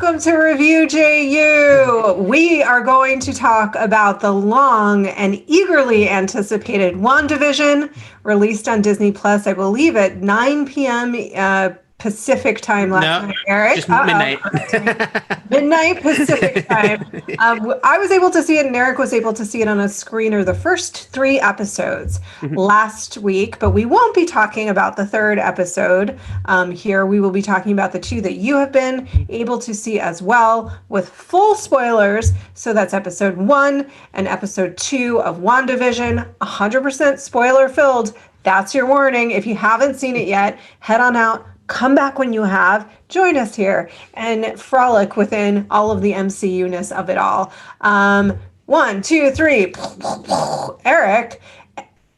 Welcome to Review JU. We are going to talk about the long and eagerly anticipated WandaVision, released on Disney Plus, I believe at 9 p.m. Pacific time last night, Eric. Just midnight. Midnight Pacific time. I was able to see it, and Eric was able to see it on a screener, the first 3 episodes last week, but we won't be talking about the 3rd episode here. We will be talking about the 2 that you have been able to see as well, with full spoilers. So that's episode 1 and episode 2 of WandaVision, 100% spoiler filled. That's your warning. If you haven't seen it yet, head on out. Come back when you have, join us here, and frolic within all of the MCU-ness of it all. 1, 2, 3. Eric,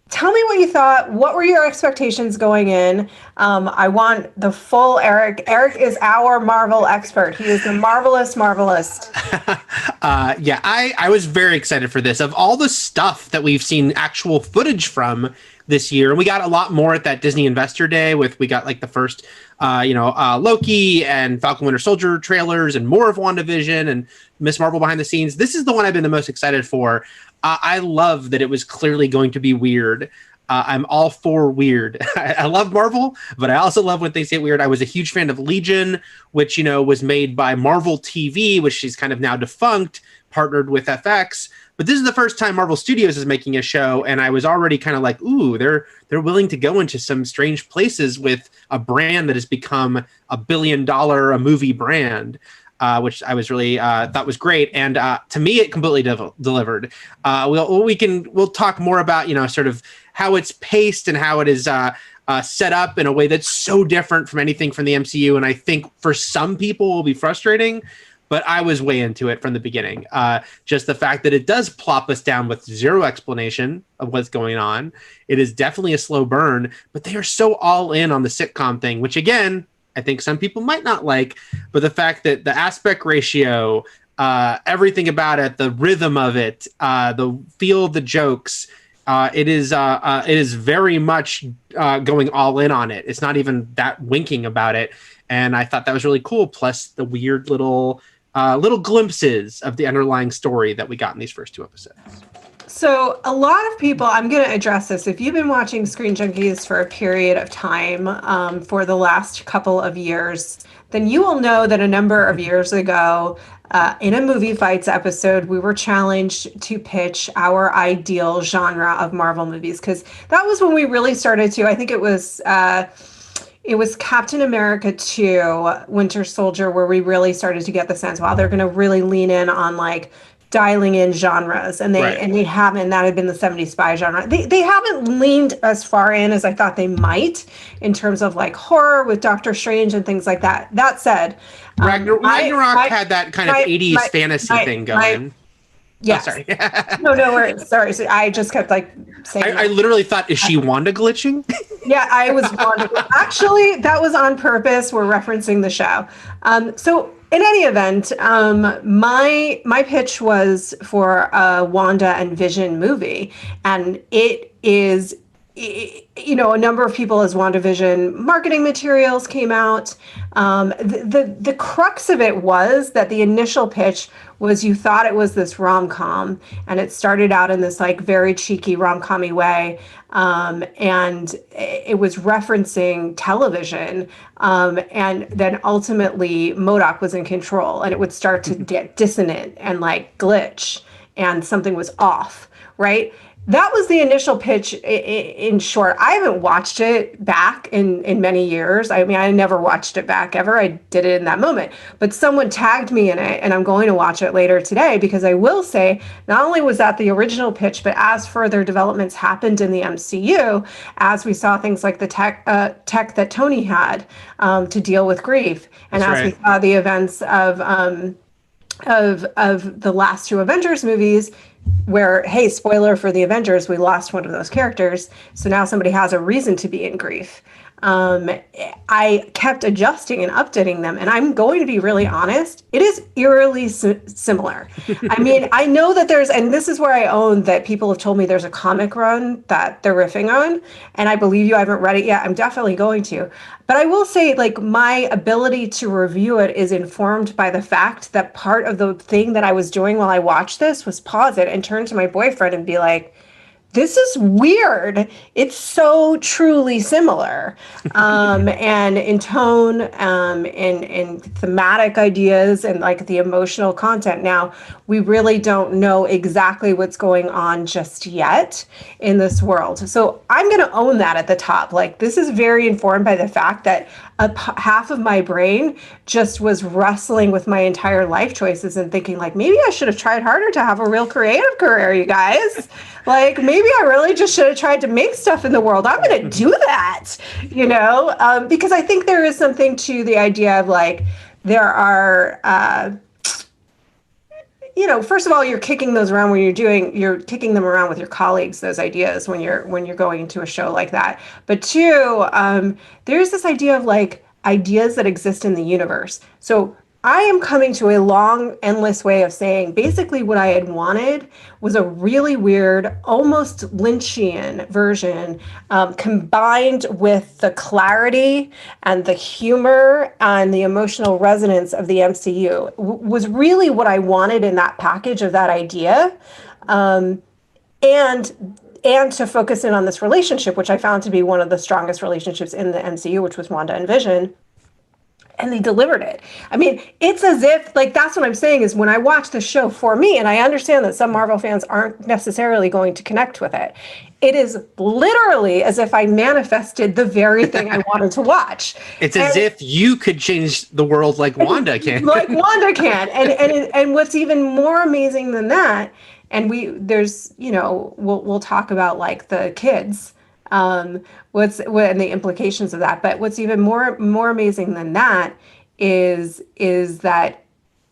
tell me what you thought. What were your expectations going in? I want the full Eric. Eric is our Marvel expert. He is the marvelous. Yeah, I was very excited for this. Of all the stuff that we've seen actual footage from this year, and we got a lot more at that Disney Investor Day. We got like the first, Loki and Falcon Winter Soldier trailers, and more of WandaVision and Miss Marvel behind the scenes. This is the one I've been the most excited for. I love that it was clearly going to be weird. I'm all for weird. I love Marvel, but I also love when they say weird. I was a huge fan of Legion, which, was made by Marvel TV, which is kind of now defunct, partnered with FX. But this is the first time Marvel Studios is making a show, and I was already kind of like, ooh, they're willing to go into some strange places with a brand that has become $1 billion a movie brand, which I was really thought was great. And to me, it completely delivered. We'll talk more about sort of how it's paced and how it is set up in a way that's so different from anything from the MCU. And I think for some people will be frustrating. But I was way into it from the beginning. Just the fact that it does plop us down with zero explanation of what's going on. It is definitely a slow burn, but they are so all in on the sitcom thing, which again, I think some people might not like. But the fact that the aspect ratio, everything about it, the rhythm of it, the feel of the jokes, it is very much going all in on it. It's not even that winking about it. And I thought that was really cool. Plus the weird little glimpses of the underlying story that we got in these first 2 episodes. So a lot of people, I'm going to address this. If you've been watching Screen Junkies for a period of time, for the last couple of years, then you will know that a number of years ago, in a Movie Fights episode, we were challenged to pitch our ideal genre of Marvel movies, because that was when we really started to, I think it was Captain America 2, Winter Soldier, where we really started to get the sense, wow, they're going to really lean in on like dialing in genres, and they haven't. That had been the 70s spy genre. They haven't leaned as far in as I thought they might in terms of like horror with Doctor Strange and things like that. That said, Ragnarok had that kind of 80s fantasy thing going. Yeah. Oh, sorry. No worries. Sorry. So I just kept like saying. I literally thought, is she Wanda glitching? Yeah, I was Wanda. Actually, that was on purpose. We're referencing the show. So in any event, my pitch was for a Wanda and Vision movie, and it is. A number of people as WandaVision marketing materials came out. The crux of it was that the initial pitch was you thought it was this rom-com, and it started out in this like very cheeky rom-com-y way. And it was referencing television. And then ultimately MODOK was in control, and it would start to get dissonant and like glitch, and something was off, right? That was the initial pitch in short. I haven't watched it back in many years. I mean, I never watched it back ever. I did it in that moment. But someone tagged me in it, and I'm going to watch it later today, because I will say, not only was that the original pitch, but as further developments happened in the MCU, as we saw things like the tech that Tony had to deal with grief, and we saw the events of the last 2 Avengers movies, where, hey, spoiler for the Avengers, we lost one of those characters. So now somebody has a reason to be in grief. um, I kept adjusting and updating them. And I'm going to be really honest, it is eerily similar. I mean, I know that and this is where I own that people have told me there's a comic run that they're riffing on. And I believe you, I haven't read it yet. I'm definitely going to. But I will say, like, my ability to review it is informed by the fact that part of the thing that I was doing while I watched this was pause it and turn to my boyfriend and be like, this is weird. It's so truly similar, and in tone, in thematic ideas, and like the emotional content. Now, we really don't know exactly what's going on just yet in this world. So I'm going to own that at the top. Like, this is very informed by the fact that half of my brain just was wrestling with my entire life choices and thinking, like, maybe I should have tried harder to have a real creative career, you guys. Like, maybe I really just should have tried to make stuff in the world. I'm going to do that, because I think there is something to the idea of, like, there are, first of all, you're kicking those around when you're kicking them around with your colleagues, those ideas when you're going into a show like that. But two, there's this idea of, like, ideas that exist in the universe. So I am coming to a long, endless way of saying basically what I had wanted was a really weird, almost Lynchian version, combined with the clarity and the humor and the emotional resonance of the MCU, was really what I wanted in that package of that idea. And to focus in on this relationship, which I found to be one of the strongest relationships in the MCU, which was Wanda and Vision. And they delivered it. I mean, it's as if, like, that's what I'm saying is when I watch the show, for me, and I understand that some Marvel fans aren't necessarily going to connect with it, it is literally as if I manifested the very thing I wanted to watch. It's as if you could change the world like Wanda can. Like Wanda can. And what's even more amazing than that, and we'll talk about, like, the kids, and the implications of that. But what's even more amazing than that is that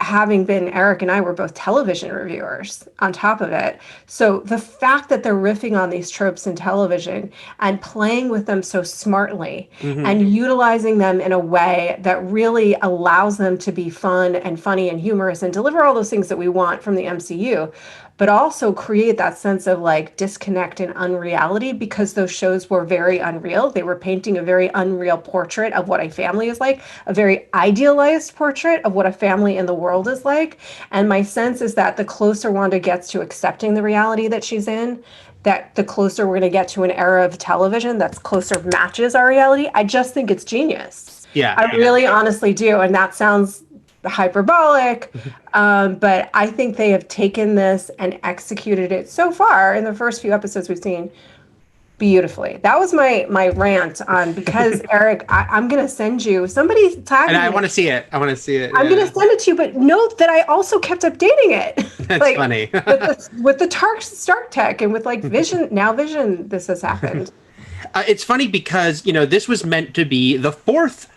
Eric and I were both television reviewers on top of it. So the fact that they're riffing on these tropes in television and playing with them so smartly, mm-hmm. and utilizing them in a way that really allows them to be fun and funny and humorous and deliver all those things that we want from the MCU, but also create that sense of, like, disconnect and unreality, because those shows were very unreal. They were painting a very unreal portrait of what a family is like, a very idealized portrait of what a family in the world is like. And my sense is that the closer Wanda gets to accepting the reality that she's in, that the closer we're going to get to an era of television that's closer matches our reality. I just think it's genius. Yeah, I really honestly do. And that sounds hyperbolic, but I think they have taken this and executed it so far in the first few episodes we've seen beautifully. That was my rant on, because Eric, I'm going to send you, somebody tagged me. And I want to see it. I'm going to going to send it to you, but note that I also kept updating it. That's like, funny. with the Stark tech and with, like, Vision, this has happened. It's funny because, this was meant to be the fourth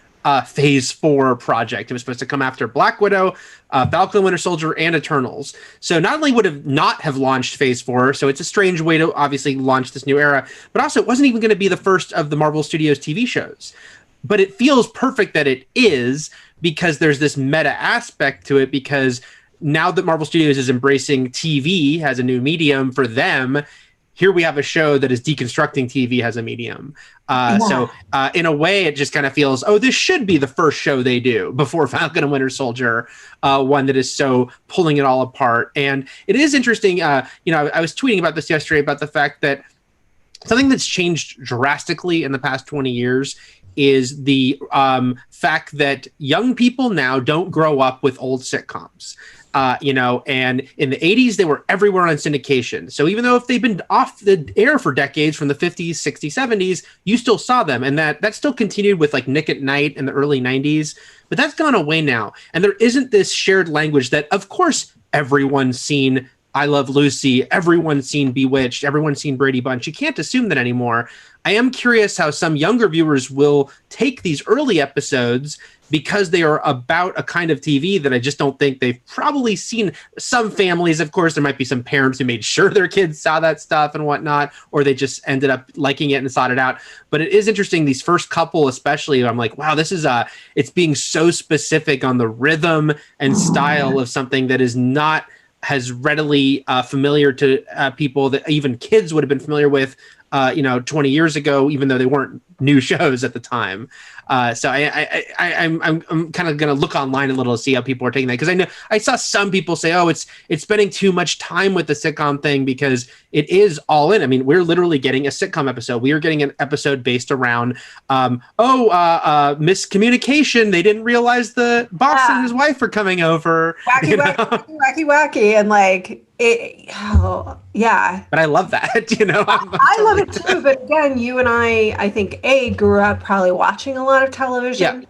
Phase 4 project. It was supposed to come after Black Widow, Falcon and Winter Soldier, and Eternals. So not only would have not have launched Phase 4, so it's a strange way to obviously launch this new era, but also it wasn't even going to be the first of the Marvel Studios TV shows. But it feels perfect that it is, because there's this meta aspect to it, because now that Marvel Studios is embracing TV as a new medium for them, here we have a show that is deconstructing TV as a medium. So in a way, it just kind of feels, this should be the first show they do before Falcon and Winter Soldier, one that is so pulling it all apart. And it is interesting. I was tweeting about this yesterday, about the fact that something that's changed drastically in the past 20 years is the fact that young people now don't grow up with old sitcoms. And in the 80s, they were everywhere on syndication. So even though if they've been off the air for decades, from the 50s, 60s, 70s, you still saw them. And that still continued with, like, Nick at Night in the early 90s. But that's gone away now. And there isn't this shared language that, of course, everyone's seen I Love Lucy, everyone's seen Bewitched, everyone's seen Brady Bunch. You can't assume that anymore. I am curious how some younger viewers will take these early episodes because they are about a kind of TV that I just don't think they've probably seen. Some families, of course, there might be some parents who made sure their kids saw that stuff and whatnot, or they just ended up liking it and sought it out. But it is interesting, these first couple especially, I'm like, wow, this is it's being so specific on the rhythm and style of something that is not as readily familiar to people that even kids would have been familiar with 20 years ago, even though they weren't new shows at the time. So I'm kind of going to look online a little to see how people are taking that, because I know I saw some people say, oh, it's spending too much time with the sitcom thing because it is all in. I mean, we're literally getting a sitcom episode. We are getting an episode based around miscommunication. They didn't realize the boss and his wife are coming over. Wacky, and like it. Oh, yeah. But I love that. I love it too. But again, you and I think grew up probably watching a lot of television,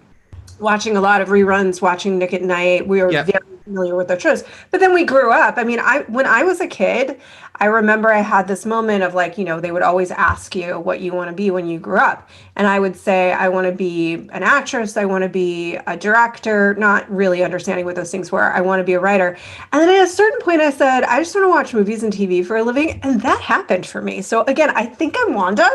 watching a lot of reruns, watching Nick at Night. We were very familiar with their shows. But then we grew up. I mean, when I was a kid, I remember I had this moment of like, they would always ask you what you want to be when you grew up. And I would say, I want to be an actress. I want to be a director, not really understanding what those things were. I want to be a writer. And then at a certain point I said, I just want to watch movies and TV for a living. And that happened for me. So again, I think I'm Wanda.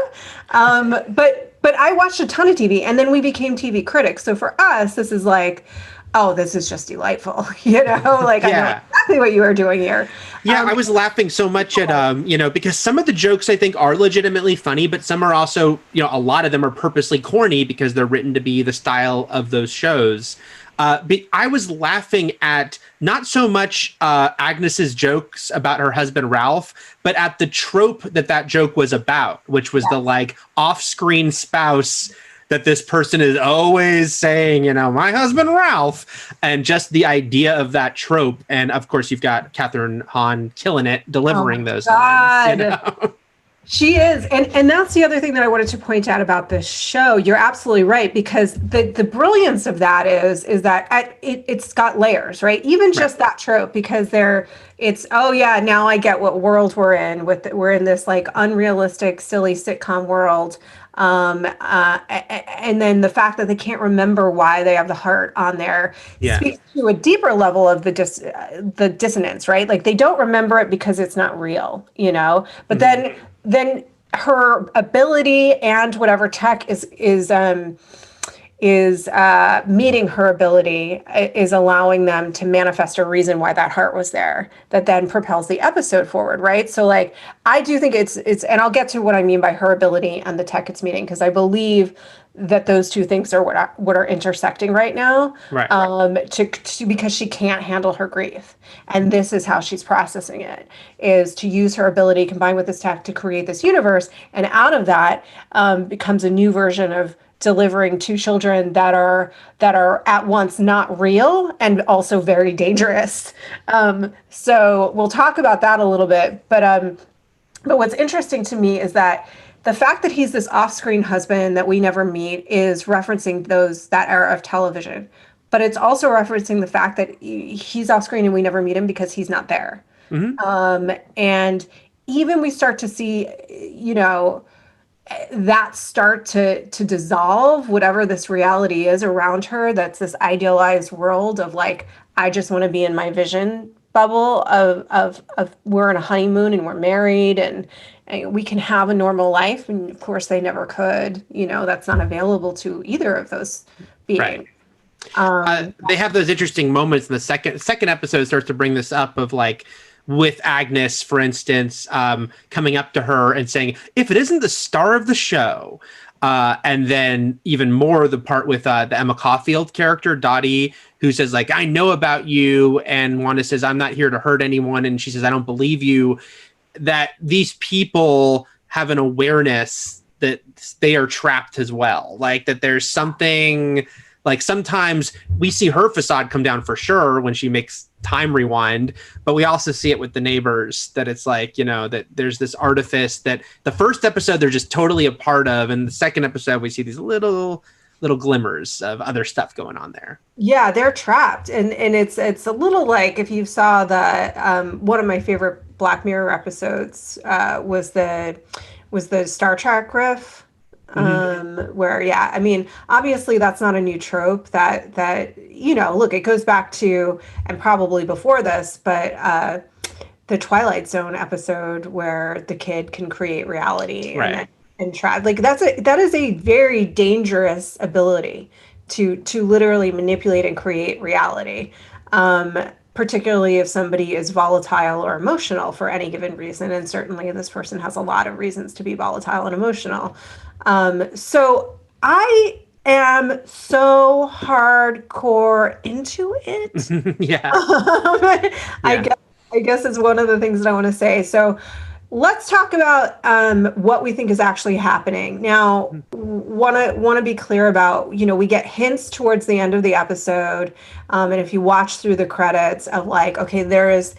But I watched a ton of TV, and then we became TV critics. So for us, this is like, oh, this is just delightful. I know exactly what you are doing here. Yeah, I was laughing so much at, because some of the jokes I think are legitimately funny, but some are also, a lot of them are purposely corny because they're written to be the style of those shows. But I was laughing at not so much Agnes's jokes about her husband Ralph, but at the trope that joke was about, which was the like off-screen spouse that this person is always saying, my husband Ralph, and just the idea of that trope. And of course, you've got Catherine Hahn killing it, delivering those lines. She is. And that's the other thing that I wanted to point out about this show. You're absolutely right, because the brilliance of that is that it's got layers, right? Even just that trope, because now I get what world we're in. We're in this like unrealistic, silly sitcom world. And then the fact that they can't remember why they have the heart on there speaks to a deeper level of the dissonance, right? Like they don't remember it because it's not real, but then her ability and whatever tech is meeting her ability is allowing them to manifest a reason why that heart was there, that then propels the episode forward, right? So like, I do think it's, and I'll get to what I mean by her ability and the tech it's meeting, because I believe that those two things are what are intersecting right now, because she can't handle her grief, and this is how she's processing it, is to use her ability combined with this tech to create this universe, and out of that becomes a new version of delivering two children that are at once not real and also very dangerous. So we'll talk about that a little bit, but what's interesting to me is that the fact that he's this off-screen husband that we never meet is referencing that era of television, but it's also referencing the fact that he's off-screen and we never meet him because he's not there. And even we start to see, that start to dissolve whatever this reality is around her. That's this idealized world of like, I just want to be in my vision bubble of we're in a honeymoon and we're married and we can have a normal life. And of course they never could, that's not available to either of those beings. Right. They have those interesting moments in the second episode starts to bring this up of like, with Agnes, for instance, coming up to her and saying, if it isn't the star of the show, and then even more the part with the Emma Caulfield character, Dottie, who says like, I know about you. And Wanda says, I'm not here to hurt anyone. And she says, I don't believe you. That these people have an awareness that they are trapped as well. Like that there's something, like sometimes we see her facade come down for sure when she makes time rewind, but we also see it with the neighbors, that it's like, that there's this artifice that the first episode they're just totally a part of, and the second episode we see these little little glimmers of other stuff going on there. Yeah, they're trapped, and it's a little like if you saw the one of my favorite Black Mirror episodes was the Star Trek riff, where I mean, obviously that's not a new trope that look, it goes back to, and probably before this, but the Twilight Zone episode where the kid can create reality, right, and try, like that is a very dangerous ability to literally manipulate and create reality, particularly if somebody is volatile or emotional for any given reason. And certainly this person has a lot of reasons to be volatile and emotional. So I am so hardcore into it. Yeah. I guess it's one of the things that I want to say. So let's talk about what we think is actually happening. Now, want to be clear about, we get hints towards the end of the episode, and if you watch through the credits of like, okay, there's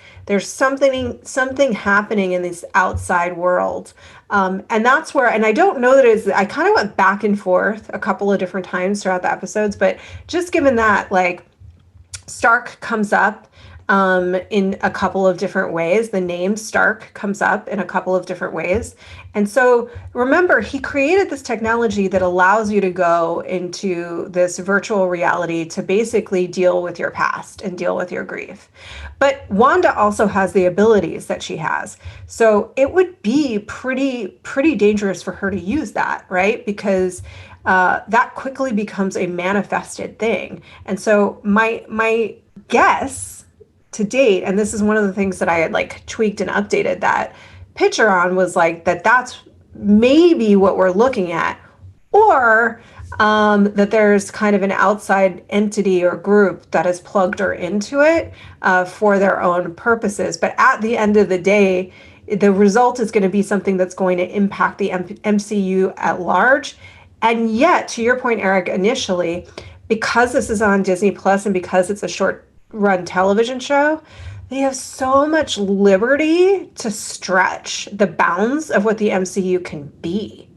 something happening in this outside world, and that's where, and I don't know that it's, I kind of went back and forth a couple of different times throughout the episodes, but just given that, like, Stark comes up in a couple of different ways. The name Stark comes up in a couple of different ways. And so remember, he created this technology that allows you to go into this virtual reality to basically deal with your past and deal with your grief. But Wanda also has the abilities that she has. So it would be pretty dangerous for her to use that, right? Because that quickly becomes a manifested thing. And so my guess to date, and this is one of the things that I had like tweaked and updated that picture on, was like that's maybe what we're looking at, or that there's kind of an outside entity or group that has plugged her into it for their own purposes. But at the end of the day, the result is going to be something that's going to impact the MCU at large. And yet, to your point, Eric, initially, because this is on Disney Plus and because it's a short run television show, they have so much liberty to stretch the bounds of what the MCU can be.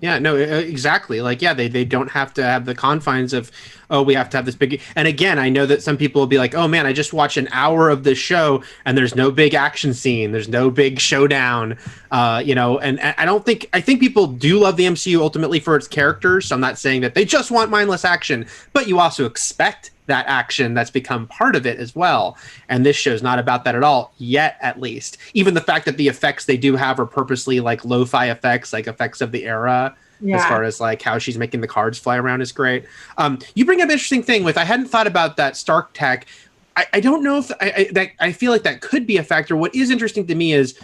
Yeah, no, exactly. Like, yeah, they don't have to have the confines of, oh, we have to have this big. And again, I know that some people will be like, oh man, I just watched an hour of this show and there's no big action scene, there's no big showdown, and I think people do love the MCU ultimately for its characters. So I'm not saying that they just want mindless action, but you also expect that action that's become part of it as well. And this show's not about that at all, yet, at least. Even the fact that the effects they do have are purposely like lo-fi effects, like effects of the era, as far as like how she's making the cards fly around is great. You bring up an interesting thing with, I hadn't thought about that Stark tech. I don't know if I feel like that could be a factor. What is interesting to me is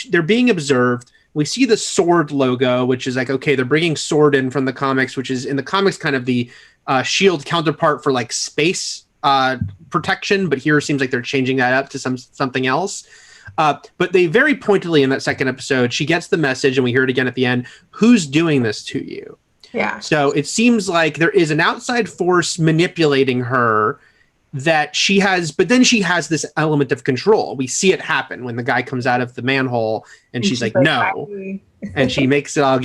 they're being observed. We see the sword logo, which is like, okay, they're bringing sword in from the comics, which is in the comics kind of the shield counterpart for like space protection, but here it seems like they're changing that up to something else. But they very pointedly in that second episode, she gets the message, and we hear it again at the end, who's doing this to you? Yeah. So it seems like there is an outside force manipulating her that she has, but then she has this element of control. We see it happen when the guy comes out of the manhole and she's like, no. And she makes it all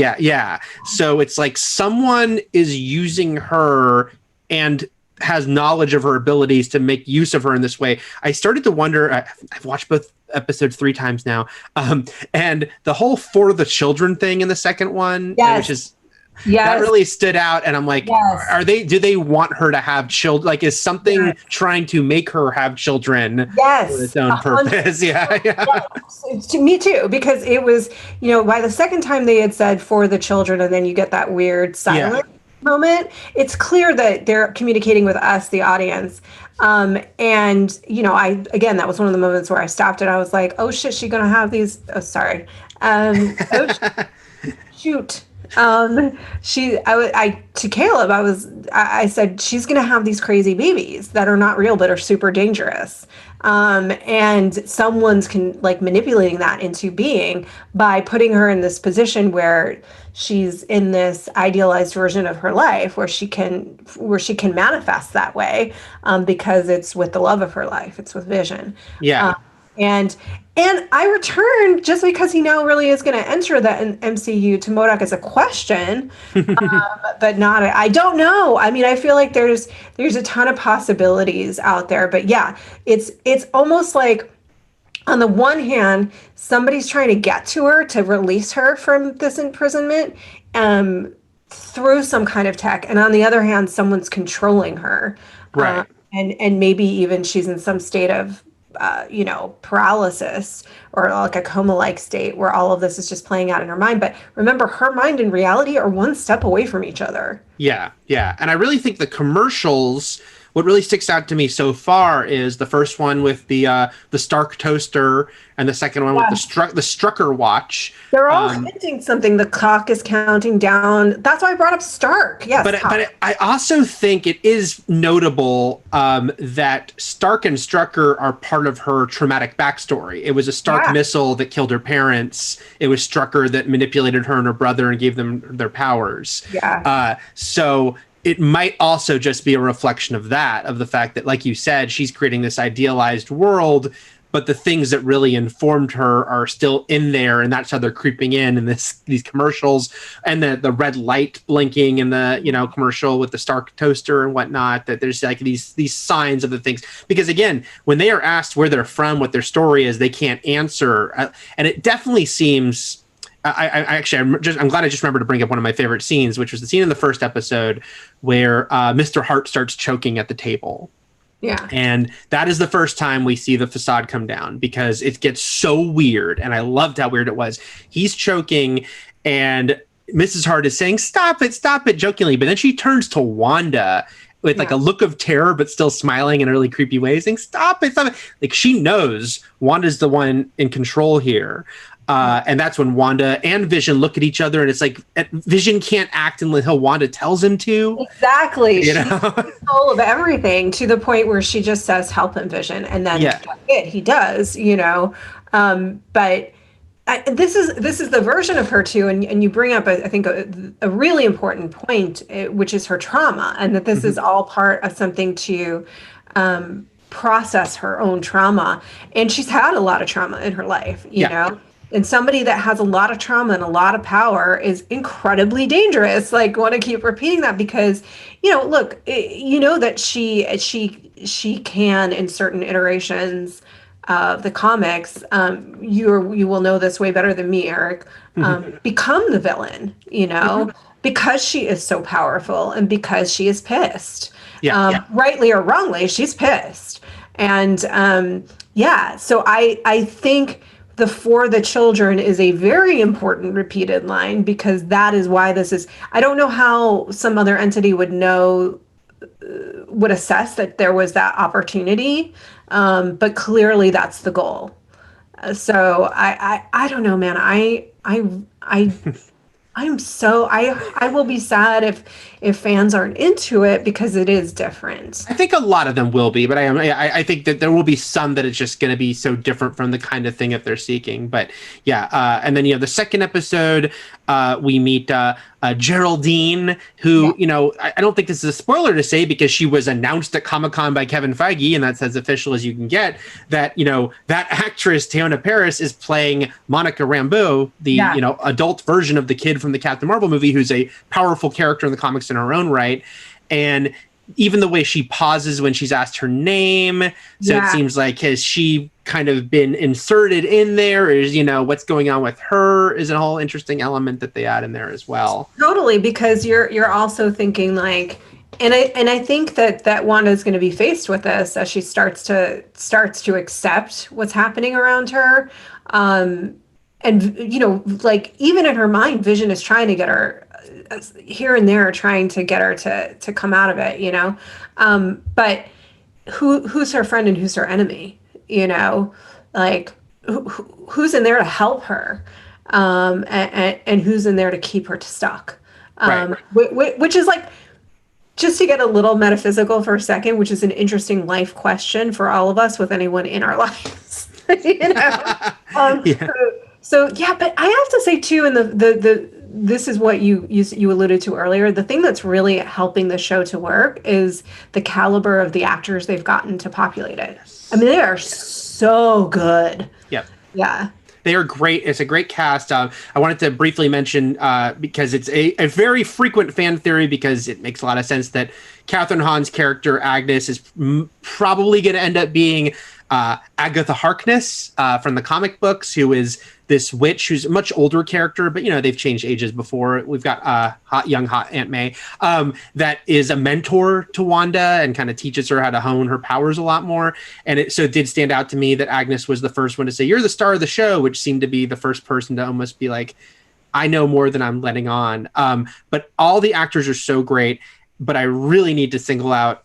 So it's like someone is using her and has knowledge of her abilities to make use of her in this way. I started to wonder, I've watched both episodes 3 times now, and the whole For the Children thing in the second one, which is that really stood out. And I'm like, do they want her to have children? Like, is something trying to make her have children for its own purpose? To me too, because it was, by the second time they had said For the Children, and then you get that weird silence moment, it's clear that they're communicating with us, the audience. And again, that was one of the moments where I stopped and I was like, oh shit, she's gonna have these, shoot. To Caleb, I said, she's going to have these crazy babies that are not real, but are super dangerous. And someone's manipulating that into being by putting her in this position where she's in this idealized version of her life where she can manifest that way, because it's with the love of her life. It's with Vision. And I returned just because he now really is going to enter the MCU to MODOK as a question, but not. I don't know. I mean, I feel like there's a ton of possibilities out there, but yeah, it's almost like on the one hand, somebody's trying to get to her to release her from this imprisonment through some kind of tech, and on the other hand, someone's controlling her, Right. and maybe even she's in some state of paralysis or like a coma-like state where all of this is just playing out in her mind. But remember, her mind and reality are one step away from each other. Yeah, yeah. And I really think the commercials, what really sticks out to me so far is the first one with the Stark toaster and the second one with the Strucker watch. They're all hinting something. The clock is counting down. That's why I brought up Stark. Yes. But I also think it is notable that Stark and Strucker are part of her traumatic backstory. It was a Stark missile that killed her parents. It was Strucker that manipulated her and her brother and gave them their powers. Yeah. So it might also just be a reflection of that, of the fact that, like you said, she's creating this idealized world, but the things that really informed her are still in there, and that's how they're creeping in these commercials, and the red light blinking in the commercial with the Stark toaster and whatnot. That there's like these signs of the things, because again, when they are asked where they're from, what their story is, they can't answer, and it definitely seems. I'm glad I just remembered to bring up one of my favorite scenes, which was the scene in the first episode where Mr. Hart starts choking at the table. Yeah. And that is the first time we see the facade come down, because it gets so weird. And I loved how weird it was. He's choking and Mrs. Hart is saying, stop it, jokingly. But then she turns to Wanda with like a look of terror, but still smiling in a really creepy way, saying, stop it. Like, she knows Wanda's the one in control here. And that's when Wanda and Vision look at each other, and it's like Vision can't act until Wanda tells him to. Exactly. She's in control of everything, to the point where she just says, help him, Vision. And then he does, but this is the version of her too. And you bring up, I think, a really important point, which is her trauma, and that this is all part of something to process her own trauma. And she's had a lot of trauma in her life, you know? And somebody that has a lot of trauma and a lot of power is incredibly dangerous. Like, want to keep repeating that because, look, that she can, in certain iterations of the comics, you will know this way better than me, Eric, become the villain, because she is so powerful and because she is pissed. Rightly or wrongly, she's pissed. And so I think the for the children is a very important repeated line, because that is why this is. I don't know how some other entity would assess that there was that opportunity, but clearly that's the goal. So I don't know, man. I will be sad if fans aren't into it, because it is different. I think a lot of them will be, but I think that there will be some that it's just going to be so different from the kind of thing that they're seeking. But and then the second episode, we meet Geraldine, who I don't think this is a spoiler to say, because she was announced at Comic-Con by Kevin Feige, and that's as official as you can get, that that actress Teyonah Parris is playing Monica Rambeau, the adult version of the kid from the Captain Marvel movie, who's a powerful character in the comics in her own right. And even the way she pauses when she's asked her name, so it seems like, has she kind of been inserted in there? Is what's going on with her is a whole interesting element that they add in there as well. Totally, because you're also thinking like, and I think that Wanda is going to be faced with this as she starts to accept what's happening around her, and like, even in her mind, Vision is trying to get her here and there, trying to get her to come out of it, but who's her friend and who's her enemy, like who's in there to help her, and who's in there to keep her stuck, which is like, just to get a little metaphysical for a second, which is an interesting life question for all of us with anyone in our lives. So but I have to say too, in this is what you alluded to earlier. The thing that's really helping the show to work is the caliber of the actors they've gotten to populate it. I mean, they are so good. Yep. Yeah. They are great. It's a great cast. I wanted to briefly mention, because it's a very frequent fan theory, because it makes a lot of sense, that Catherine Hahn's character, Agnes, is probably going to end up being Agatha Harkness from the comic books, who is this witch who's a much older character, but, they've changed ages before. We've got young Aunt May, that is a mentor to Wanda and kind of teaches her how to hone her powers a lot more. And so it did stand out to me that Agnes was the first one to say, "You're the star of the show," which seemed to be the first person to almost be like, I know more than I'm letting on. But all the actors are so great, but I really need to single out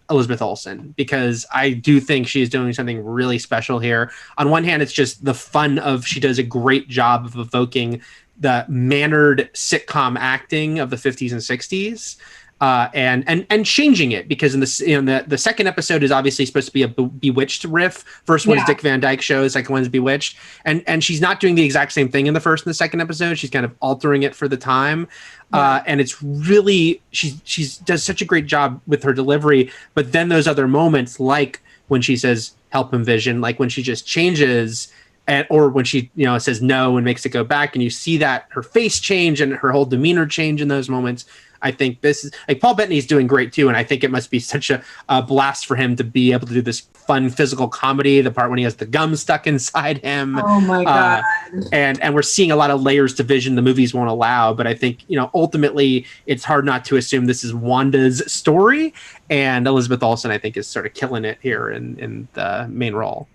Elizabeth Olsen, because I do think she's doing something really special here. On one hand, it's just the fun of, she does a great job of evoking the mannered sitcom acting of the 50s and 60s, and changing it, because in the second episode is obviously supposed to be a Bewitched riff. First one's Dick Van Dyke Show, second one's Bewitched, and she's not doing the exact same thing in the first and the second episode. She's kind of altering it for the time. And it's really, she does such a great job with her delivery. But then those other moments, like when she says, "Help him, Vision," like when she just changes, or when she says no and makes it go back, and you see that her face change and her whole demeanor change in those moments. I think this is, like, Paul Bettany's doing great too, and I think it must be such a blast for him to be able to do this fun physical comedy, the part when he has the gum stuck inside him. Oh my god. And we're seeing a lot of layers to Vision the movies won't allow, but I think, ultimately it's hard not to assume this is Wanda's story, and Elizabeth Olsen, I think, is sort of killing it here in the main role.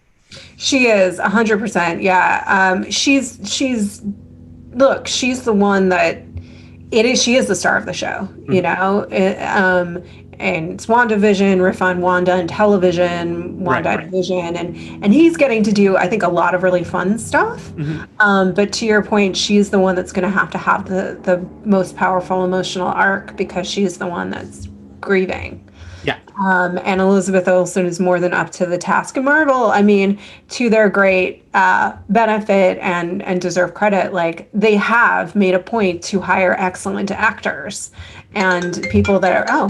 She is 100%. Yeah. She's the one that she is the star of the show, and it's WandaVision, riff on Wanda, and television, WandaVision, and he's getting to do, I think, a lot of really fun stuff. But to your point, she's the one that's going to have the most powerful emotional arc, because she's the one that's grieving. Yeah. And Elizabeth Olsen is more than up to the task. And Marvel, I mean, to their great benefit and deserve credit, like, they have made a point to hire excellent actors and people that are,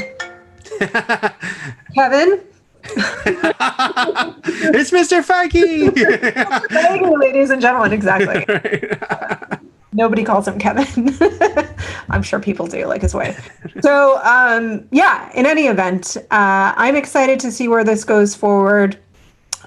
Kevin. It's Mr. Feige. Feige, ladies and gentlemen, exactly. Nobody calls him Kevin. I'm sure people do, like his wife. So, in any event, I'm excited to see where this goes forward.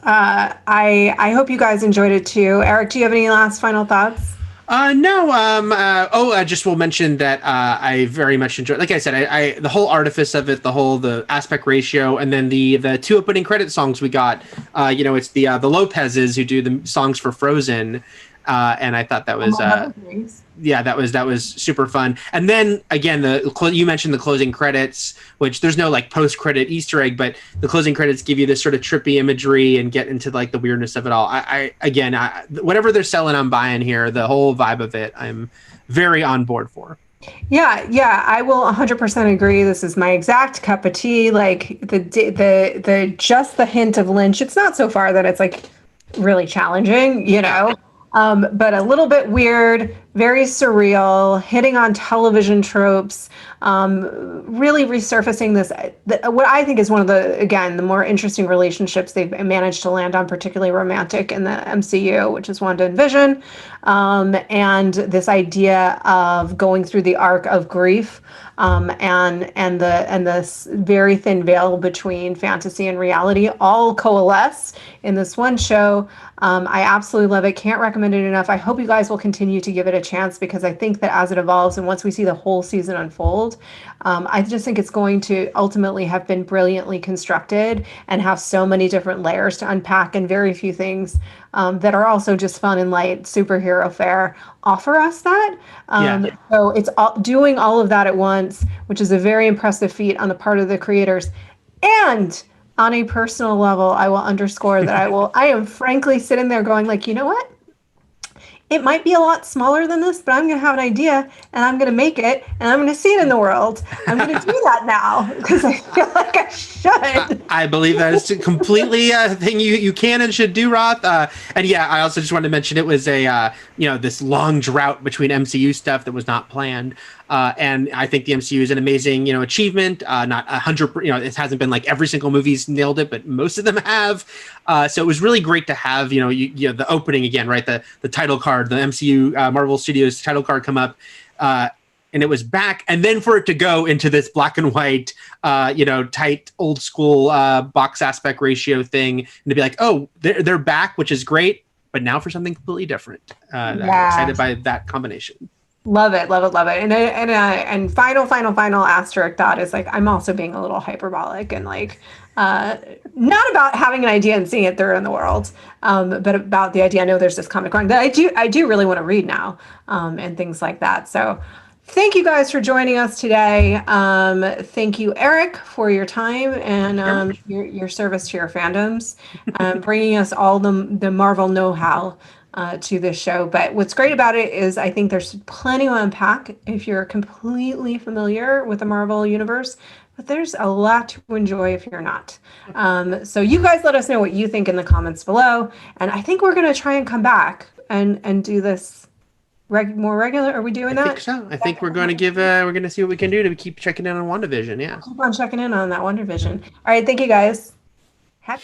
I hope you guys enjoyed it too. Eric, do you have any last final thoughts? No. I just will mention that I very much enjoyed, like I said, I the whole artifice of it, the aspect ratio, and then the two opening credit songs we got. It's the Lopez's who do the songs for Frozen. And I thought that was that was super fun. And then again, you mentioned the closing credits, which there's no like post-credit Easter egg, but the closing credits give you this sort of trippy imagery and get into like the weirdness of it all. I whatever they're selling, I'm buying here. The whole vibe of it, I'm very on board for. Yeah, I will 100% agree. This is my exact cup of tea. Like the just the hint of Lynch. It's not so far that it's like really challenging, but a little bit weird, very surreal, hitting on television tropes, really resurfacing what I think is one of the more interesting relationships they've managed to land on, particularly romantic in the MCU, which is Wanda and Vision, and this idea of going through the arc of grief, and the very thin veil between fantasy and reality all coalesce in this one show. I absolutely love it. Can't recommend it enough. I hope you guys will continue to give it a chance, because I think that as it evolves and once we see the whole season unfold, I just think it's going to ultimately have been brilliantly constructed and have so many different layers to unpack, and very few things that are also just fun and light superhero fare offer us that. So it's doing all of that at once, which is a very impressive feat on the part of the creators. And on a personal level, I will underscore that I am frankly sitting there going like, you know what? it might be a lot smaller than this, but I'm going to have an idea and I'm going to make it and I'm going to see it in the world. I'm going to do that now because I feel like I should. I believe that is completely a thing you can and should do, Roth. And yeah, I also just wanted to mention it was a this long drought between MCU stuff that was not planned. And I think the MCU is an amazing, achievement. Not 100, it hasn't been like every single movie's nailed it, but most of them have. So it was really great to have, the opening again, right? The title card, the MCU Marvel Studios title card come up. And it was back, and then for it to go into this black and white, tight old school box aspect ratio thing, and to be like, oh, they're back, which is great, but now for something completely different. I'm excited by that combination. Love it, love it, love it. And final asterisk thought is like I'm also being a little hyperbolic and like not about having an idea and seeing it through in the world, but about the idea. I know there's this comic run that I do really want to read now, and things like that. So thank you guys for joining us today. Thank you, Eric, for your time and your service to your fandoms, bringing us all the Marvel know-how to this show. But what's great about it is I think there's plenty to unpack if you're completely familiar with the Marvel universe, but there's a lot to enjoy if you're not. So you guys let us know what you think in the comments below. And I think we're going to try and come back and do this more regular. Are we doing that? I think so. I think we're going to we're going to see what we can do to keep checking in on WandaVision. Yeah. Keep on checking in on that WandaVision. All right. Thank you guys. Happy